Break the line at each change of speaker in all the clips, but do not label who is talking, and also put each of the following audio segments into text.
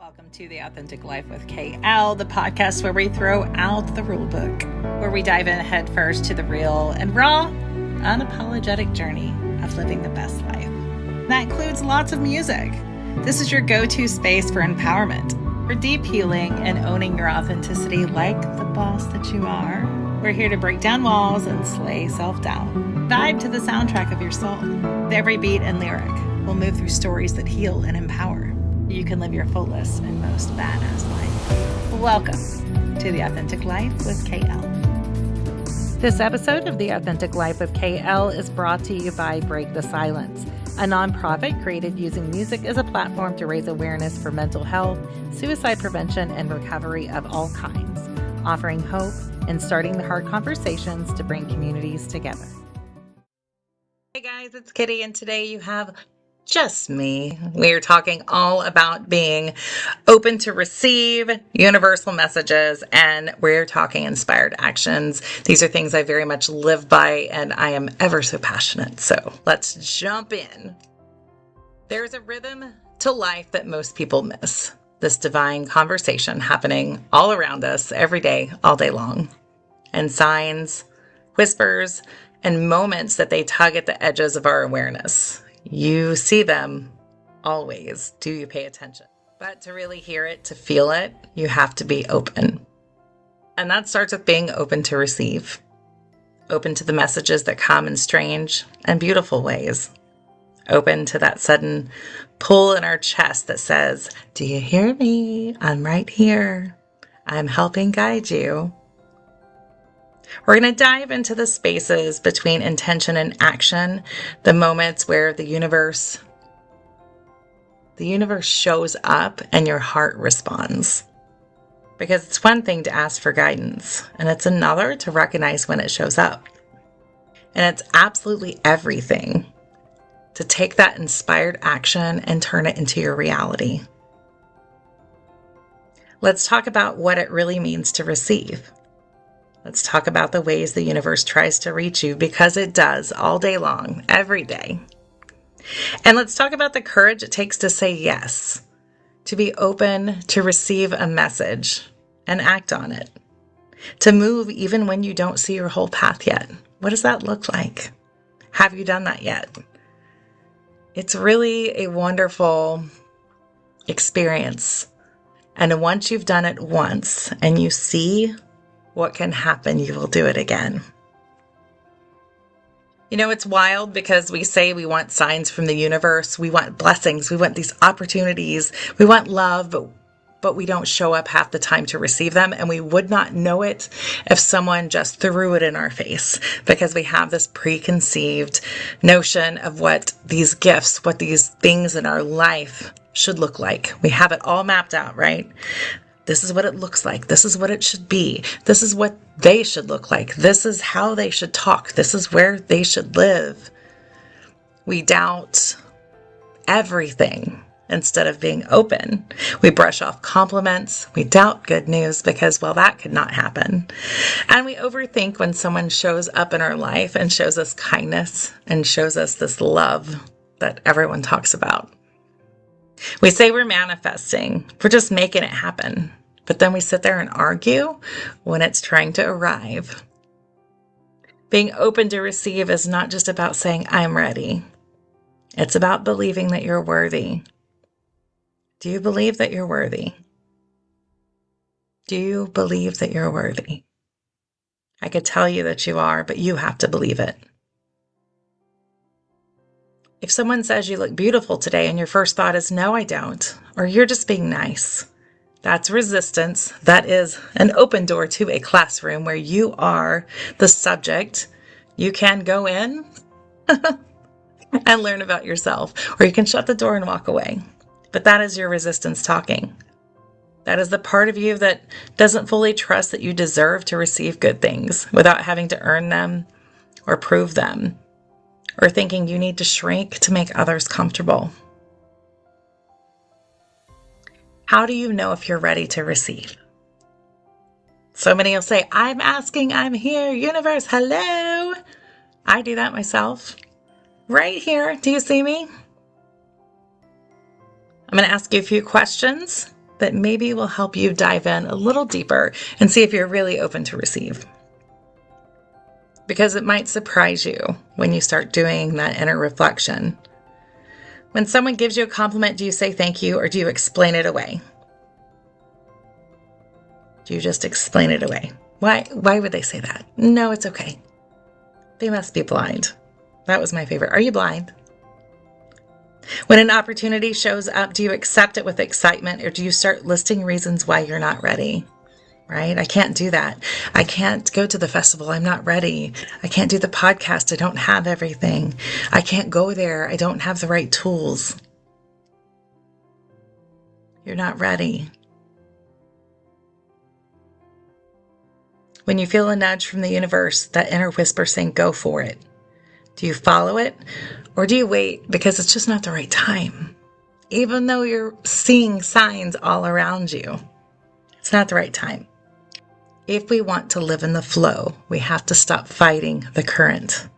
Welcome to The Authentic Life with KL, the podcast where we throw out the rule book, where we dive in head first to the real and raw, unapologetic journey of living the best life. That includes lots of music. This is your go-to space for empowerment, for deep healing and owning your authenticity like the boss that you are. We're here to break down walls and slay self-doubt. Vibe to the soundtrack of your soul. With every beat and lyric, we'll move through stories that heal and empower. You can live your fullest and most badass life. Welcome to The Authentic Life with KL. This episode of The Authentic Life with KL is brought to you by Break the Silence, a nonprofit created using music as a platform to raise awareness for mental health, suicide prevention, and recovery of all kinds, offering hope and starting the hard conversations to bring communities together. Hey guys, it's Kitty, and today you have just me. We are talking all about being open to receive universal messages, and we're talking inspired actions. These are things I very much live by, and I am ever so passionate. So let's jump in. There's a rhythm to life that most people miss. This divine conversation happening all around us every day, all day long. And signs, whispers, and moments that they tug at the edges of our awareness. You see them always. Do you pay attention? But to really hear it, to feel it, you have to be open. And that starts with being open to receive. Open to the messages that come in strange and beautiful ways. Open to that sudden pull in our chest that says, "Do you hear me? I'm right here. I'm helping guide you." We're going to dive into the spaces between intention and action, the moments where the universe shows up and your heart responds. Because it's one thing to ask for guidance, and it's another to recognize when it shows up. And it's absolutely everything to take that inspired action and turn it into your reality. Let's talk about what it really means to receive. Let's talk about the ways the universe tries to reach you, because it does all day long, every day. And let's talk about the courage it takes to say yes, to be open to receive a message and act on it, to move even when you don't see your whole path yet. What does that look like? Have you done that yet? It's really a wonderful experience. And once you've done it once and you see what can happen, you will do it again. You know, it's wild because we say we want signs from the universe, we want blessings, we want these opportunities, we want love, but we don't show up half the time to receive them, and we would not know it if someone just threw it in our face, because we have this preconceived notion of what these gifts, what these things in our life should look like. We have it all mapped out, right? This is what it looks like. This is what it should be. This is what they should look like. This is how they should talk. This is where they should live. We doubt everything instead of being open. We brush off compliments. We doubt good news because, well, that could not happen. And we overthink when someone shows up in our life and shows us kindness and shows us this love that everyone talks about. We say we're manifesting, we're just making it happen, but then we sit there and argue when it's trying to arrive. Being open to receive is not just about saying, "I'm ready." It's about believing that you're worthy. Do you believe that you're worthy? Do you believe that you're worthy? I could tell you that you are, but you have to believe it. If someone says you look beautiful today and your first thought is, "No, I don't," or "You're just being nice," that's resistance. That is an open door to a classroom where you are the subject. You can go in and learn about yourself, or you can shut the door and walk away. But that is your resistance talking. That is the part of you that doesn't fully trust that you deserve to receive good things without having to earn them or prove them, or thinking you need to shrink to make others comfortable. How do you know if you're ready to receive? So many will say, "I'm asking, I'm here, universe, hello." I do that myself. Right here, do you see me? I'm going to ask you a few questions, that maybe will help you dive in a little deeper and see if you're really open to receive. Because it might surprise you when you start doing that inner reflection. When someone gives you a compliment, do you say thank you or do you explain it away? Do you just explain it away? Why would they say that? No, it's okay. They must be blind. That was my favorite. Are you blind? When an opportunity shows up, do you accept it with excitement or do you start listing reasons why you're not ready? Right? I can't do that. I can't go to the festival. I'm not ready. I can't do the podcast. I don't have everything. I can't go there. I don't have the right tools. You're not ready. When you feel a nudge from the universe, that inner whisper saying, go for it. Do you follow it or do you wait because it's just not the right time? Even though you're seeing signs all around you, it's not the right time. If we want to live in the flow, we have to stop fighting the current.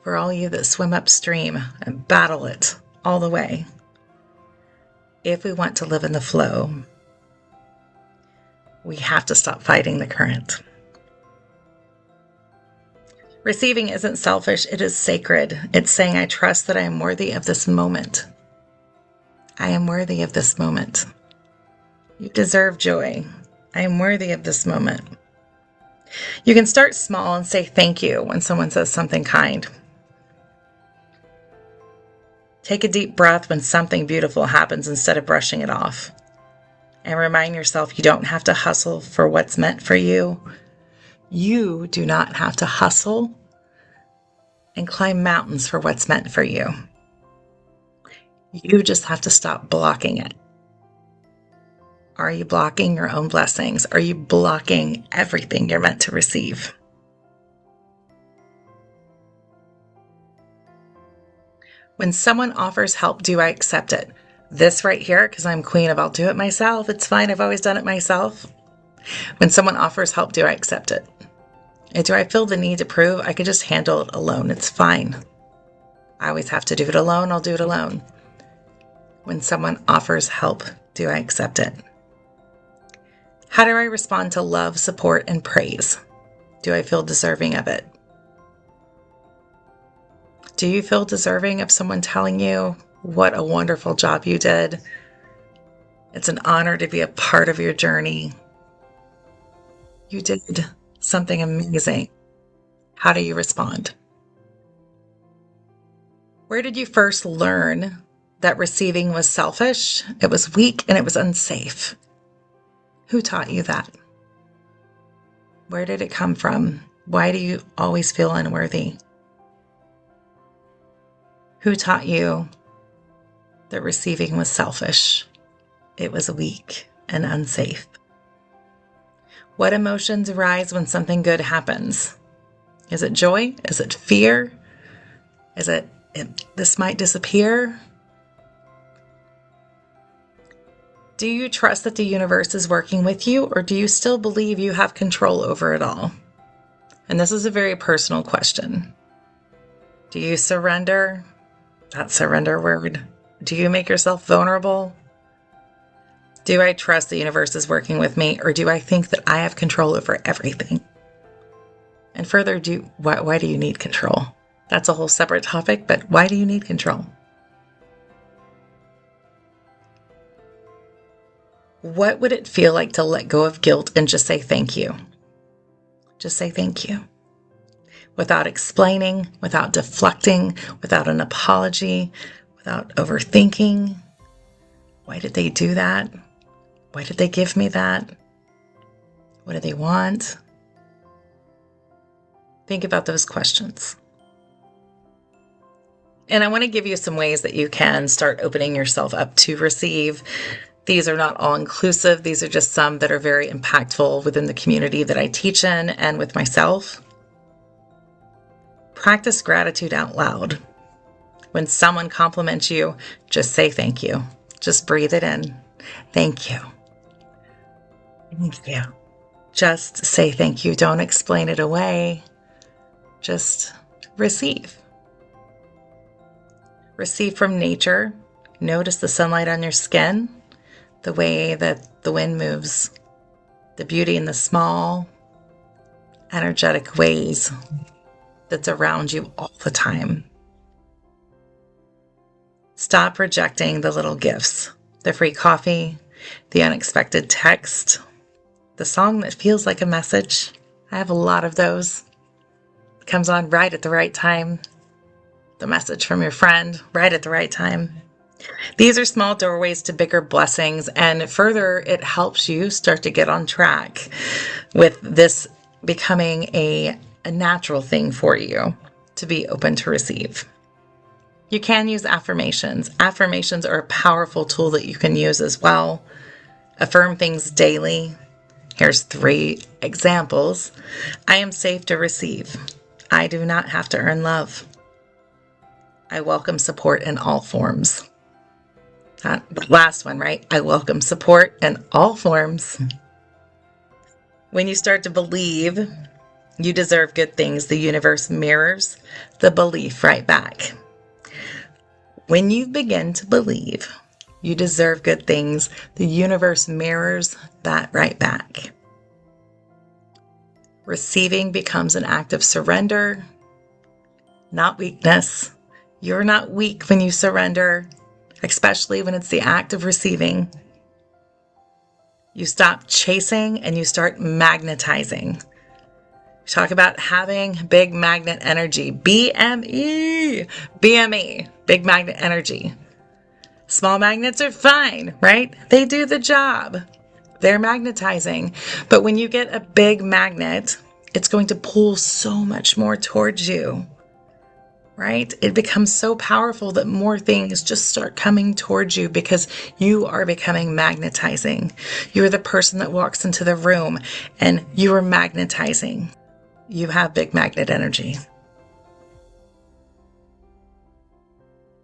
For all you that swim upstream and battle it all the way, if we want to live in the flow, we have to stop fighting the current. Receiving isn't selfish, it is sacred. It's saying, I trust that I am worthy of this moment. I am worthy of this moment. You deserve joy. I am worthy of this moment. You can start small and say thank you when someone says something kind. Take a deep breath when something beautiful happens instead of brushing it off. And remind yourself you don't have to hustle for what's meant for you. You do not have to hustle and climb mountains for what's meant for you. You just have to stop blocking it. Are you blocking your own blessings? Are you blocking everything you're meant to receive? When someone offers help, do I accept it? This right here, because I'm queen of I'll do it myself. It's fine. I've always done it myself. When someone offers help, do I accept it? And do I feel the need to prove I could just handle it alone? It's fine. I always have to do it alone. I'll do it alone. When someone offers help, do I accept it? How do I respond to love, support, and praise? Do I feel deserving of it? Do you feel deserving of someone telling you what a wonderful job you did? It's an honor to be a part of your journey. You did something amazing. How do you respond? Where did you first learn that receiving was selfish, it was weak, and it was unsafe? Who taught you that? Where did it come from? Why do you always feel unworthy? Who taught you that receiving was selfish? It was weak and unsafe. What emotions arise when something good happens? Is it joy? Is it fear? Is it this might disappear? Do you trust that the universe is working with you, or do you still believe you have control over it all? And this is a very personal question. Do you surrender? That surrender word. Do you make yourself vulnerable? Do I trust the universe is working with me, or do I think that I have control over everything? And further, why do you need control? That's a whole separate topic, but why do you need control? What would it feel like to let go of guilt and just say thank you? Just say thank you. Without explaining, without deflecting, without an apology, without overthinking. Why did they do that? Why did they give me that? What do they want? Think about those questions. And I want to give you some ways that you can start opening yourself up to receive. These are not all inclusive. These are just some that are very impactful within the community that I teach in and with myself. Practice gratitude out loud. When someone compliments you, just say thank you. Just breathe it in. Thank you. Thank you. Just say thank you. Don't explain it away. Just receive. Receive from nature. Notice the sunlight on your skin. the way that the wind moves, the beauty in the small, energetic ways that's around you all the time. Stop rejecting the little gifts, the free coffee, the unexpected text, the song that feels like a message. I have a lot of those. It comes on right at the right time. The message from your friend right at the right time. These are small doorways to bigger blessings, and further, it helps you start to get on track with this becoming a natural thing for you to be open to receive. You can use affirmations. Affirmations are a powerful tool that you can use as well. Affirm things daily. Here's 3 examples. I am safe to receive. I do not have to earn love. I welcome support in all forms. The last one, right? I welcome support in all forms. When you start to believe you deserve good things, the universe mirrors the belief right back. When you begin to believe you deserve good things, the universe mirrors that right back. Receiving becomes an act of surrender, not weakness. You're not weak when you surrender, especially when it's the act of receiving. You stop chasing and you start magnetizing. Talk about having big magnet energy. BME, big magnet energy. Small magnets are fine, right? They do the job. They're magnetizing. But when you get a big magnet, it's going to pull so much more towards you, right? It becomes so powerful that more things just start coming towards you because you are becoming magnetizing. You're the person that walks into the room and you are magnetizing. You have big magnet energy.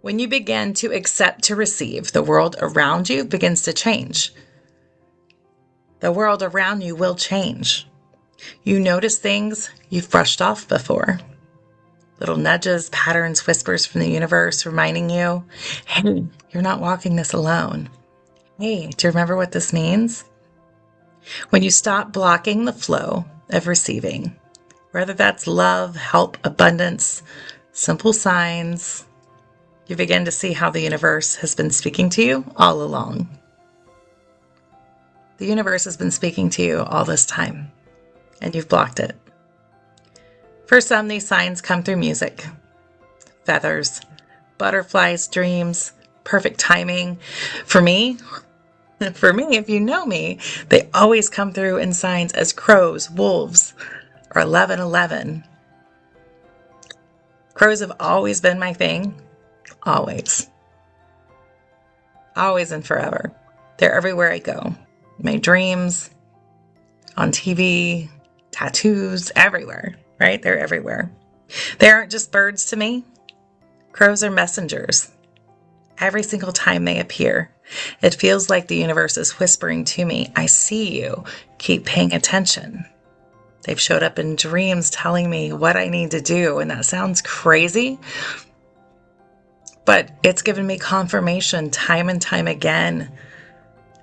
When you begin to accept to receive, the world around you begins to change. The world around you will change. You notice things you've brushed off before. Little nudges, patterns, whispers from the universe reminding you, hey, you're not walking this alone. Hey, do you remember what this means? When you stop blocking the flow of receiving, whether that's love, help, abundance, simple signs, you begin to see how the universe has been speaking to you all along. The universe has been speaking to you all this time, and you've blocked it. For some, these signs come through music, feathers, butterflies, dreams, perfect timing. For me, if you know me, they always come through in signs as crows, wolves, or 1111. Crows have always been my thing. Always. Always and forever. They're everywhere I go. My dreams, on TV, tattoos, everywhere, right? They're everywhere. They aren't just birds to me. Crows are messengers. Every single time they appear, it feels like the universe is whispering to me, I see you. Keep paying attention. They've showed up in dreams telling me what I need to do, and that sounds crazy, but it's given me confirmation time and time again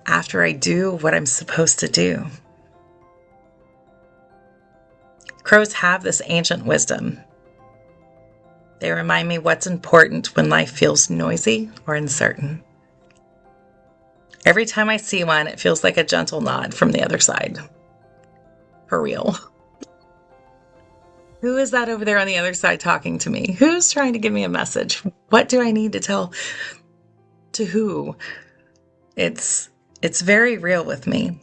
after I do what I'm supposed to do. Crows have this ancient wisdom. They remind me what's important when life feels noisy or uncertain. Every time I see one, it feels like a gentle nod from the other side. For real. Who is that over there on the other side talking to me? Who's trying to give me a message? What do I need to tell to who? It's very real with me.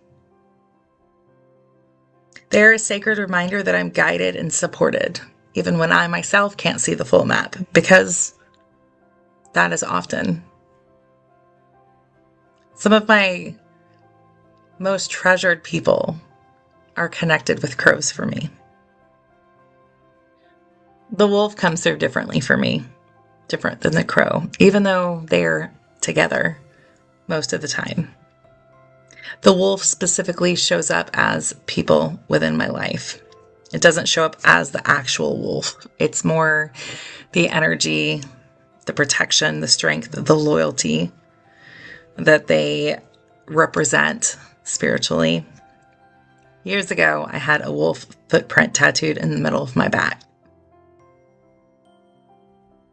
They're a sacred reminder that I'm guided and supported, even when I myself can't see the full map, because that is often. Some of my most treasured people are connected with crows for me. The wolf comes through differently for me, different than the crow, even though they're together most of the time. The wolf specifically shows up as people within my life. It doesn't show up as the actual wolf. It's more the energy, the protection, the strength, the loyalty that they represent spiritually. Years ago, I had a wolf footprint tattooed in the middle of my back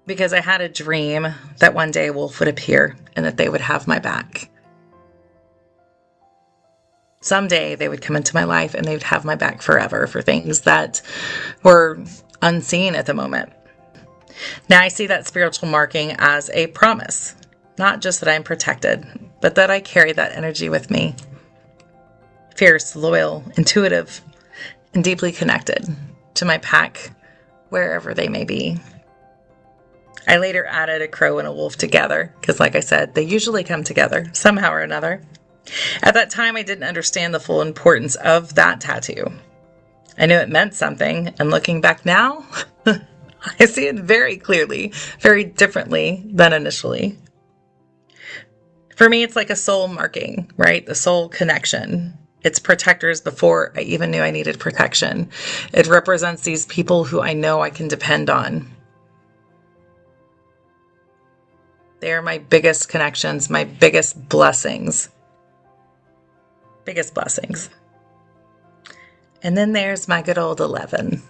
because I had a dream that one day a wolf would appear and that they would have my back. Someday they would come into my life and they would have my back forever for things that were unseen at the moment. Now I see that spiritual marking as a promise, not just that I'm protected, but that I carry that energy with me. Fierce, loyal, intuitive, and deeply connected to my pack, wherever they may be. I later added a crow and a wolf together because, like I said, they usually come together somehow or another. At that time, I didn't understand the full importance of that tattoo. I knew it meant something, and looking back now, I see it very clearly, very differently than initially. For me, it's like a soul marking, right? The soul connection. It's protectors before I even knew I needed protection. It represents these people who I know I can depend on. They are my biggest connections, my biggest blessings. Biggest blessings. And then there's my good old 11.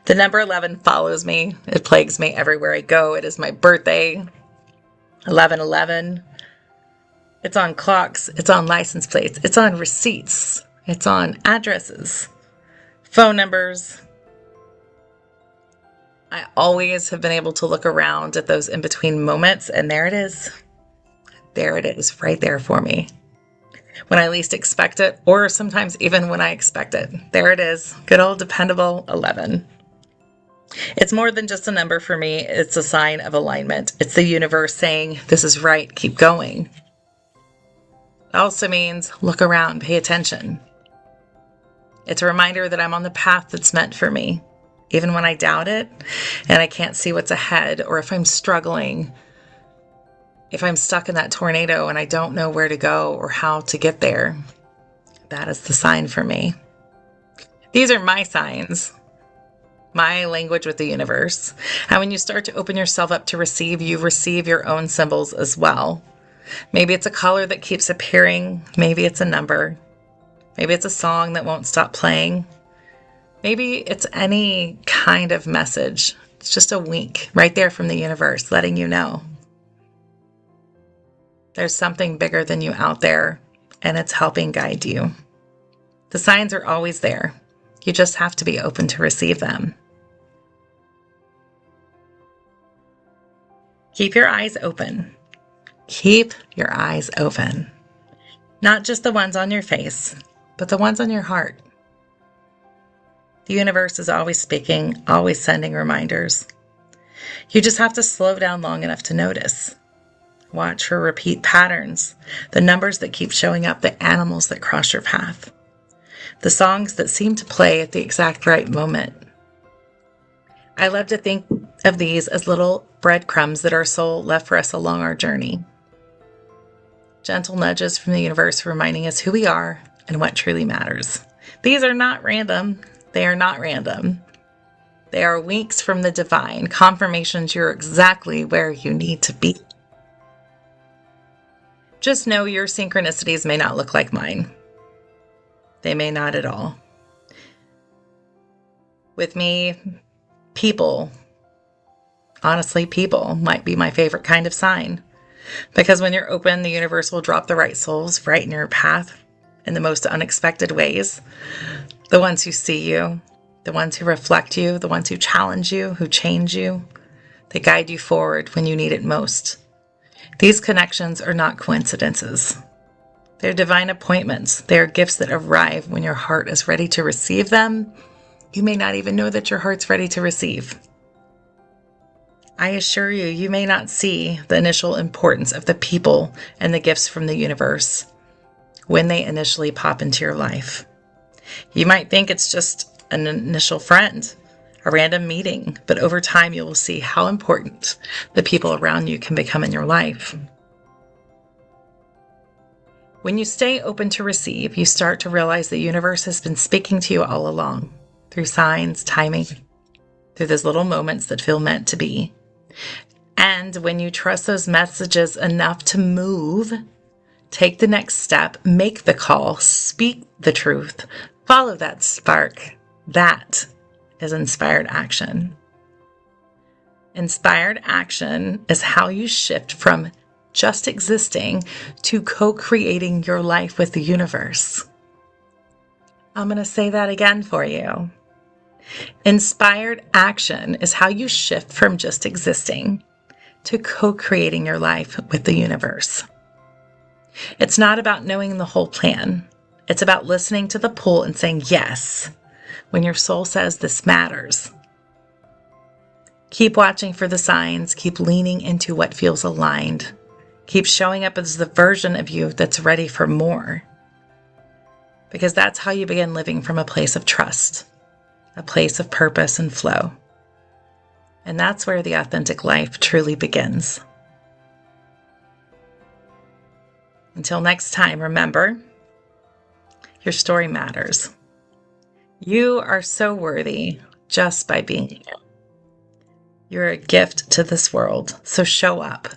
The number 11 follows me. It plagues me everywhere I go. It is my birthday. 1111. It's on clocks. It's on license plates. It's on receipts. It's on addresses, phone numbers. I always have been able to look around at those in-between moments, and there it is. There it is, right there for me. When I least expect it, or sometimes even when I expect it. There it is. Good old dependable 11. It's more than just a number for me. It's a sign of alignment. It's the universe saying, this is right, keep going. It also means look around, pay attention. It's a reminder that I'm on the path that's meant for me. Even when I doubt it and I can't see what's ahead, or if I'm struggling, if I'm stuck in that tornado and I don't know where to go or how to get there, that is the sign for me. These are my signs, my language with the universe. And when you start to open yourself up to receive, you receive your own symbols as well. Maybe it's a color that keeps appearing. Maybe it's a number. Maybe it's a song that won't stop playing. Maybe it's any kind of message. It's just a wink right there from the universe letting you know there's something bigger than you out there, and it's helping guide you. The signs are always there. You just have to be open to receive them. Keep your eyes open. Keep your eyes open. Not just the ones on your face, but the ones on your heart. The universe is always speaking, always sending reminders. You just have to slow down long enough to notice. Watch for repeat patterns, the numbers that keep showing up, the animals that cross your path, the songs that seem to play at the exact right moment. I love to think of these as little breadcrumbs that our soul left for us along our journey. Gentle nudges from the universe reminding us who we are and what truly matters. These are not random. They are not random. They are winks from the divine, confirmations you're exactly where you need to be. Just know your synchronicities may not look like mine. They may not at all. With me, people, honestly, people might be my favorite kind of sign. Because when you're open, the universe will drop the right souls right in your path in the most unexpected ways. The ones who see you, the ones who reflect you, the ones who challenge you, who change you. They guide you forward when you need it most. These connections are not coincidences. They're divine appointments. They are gifts that arrive when your heart is ready to receive them. You may not even know that your heart's ready to receive. I assure you, you may not see the initial importance of the people and the gifts from the universe when they initially pop into your life. You might think it's just an initial friend, a random meeting, but over time you will see how important the people around you can become in your life. When you stay open to receive, you start to realize the universe has been speaking to you all along, through signs, timing, through those little moments that feel meant to be. And when you trust those messages enough to move, Take the next step, make the call, speak the truth, follow that spark. That is inspired action. Inspired action is how you shift from just existing to co-creating your life with the universe. I'm going to say that again for you. Inspired action is how you shift from just existing to co-creating your life with the universe. It's not about knowing the whole plan. It's about listening to the pull and saying yes when your soul says this matters. Keep watching for the signs. Keep leaning into what feels aligned. Keep showing up as the version of you that's ready for more. Because that's how you begin living from a place of trust, a place of purpose and flow. And that's where the authentic life truly begins. Until next time, remember, your story matters. You are so worthy just by being here. You're a gift to this world, so show up.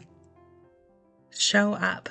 Show up.